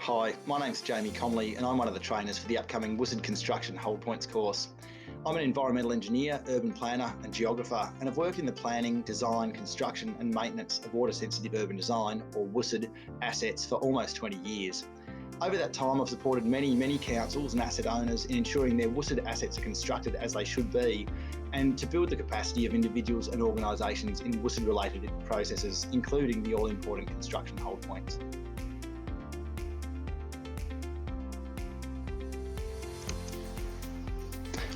Hi, my name's Jamie Comley and I'm one of the trainers for the upcoming WSID Construction Hold Points course. I'm an environmental engineer, urban planner and geographer, and I've worked in the planning, design, construction and maintenance of water sensitive urban design, or WSID, assets for almost 20 years. Over that time, I've supported many councils and asset owners in ensuring their WSID assets are constructed as they should be, and to build the capacity of individuals and organisations in WSID related processes, including the all-important construction hold points.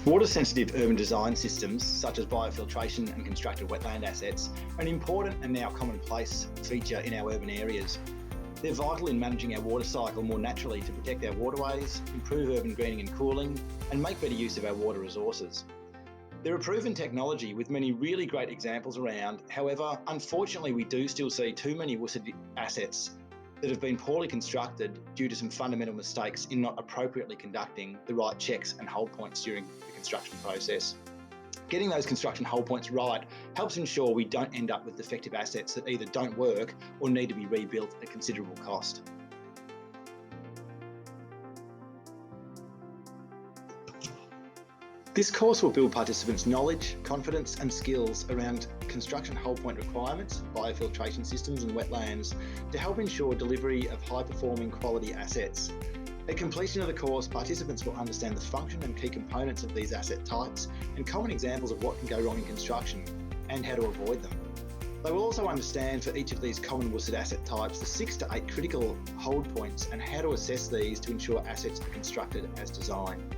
Water-sensitive urban design systems, such as biofiltration and constructed wetland assets, are an important and now commonplace feature in our urban areas. They're vital in managing our water cycle more naturally to protect our waterways, improve urban greening and cooling, and make better use of our water resources. They're a proven technology with many really great examples around. However, unfortunately, we do still see too many WSID assets that have been poorly constructed due to some fundamental mistakes in not appropriately conducting the right checks and hold points during the construction process. Getting those construction hold points right helps ensure we don't end up with defective assets that either don't work or need to be rebuilt at considerable cost. This course will build participants' knowledge, confidence and skills around construction hold point requirements, biofiltration systems and wetlands to help ensure delivery of high-performing quality assets. At completion of the course, participants will understand the function and key components of these asset types and common examples of what can go wrong in construction and how to avoid them. They will also understand for each of these common WSID asset types the 6 to 8 critical hold points and how to assess these to ensure assets are constructed as designed.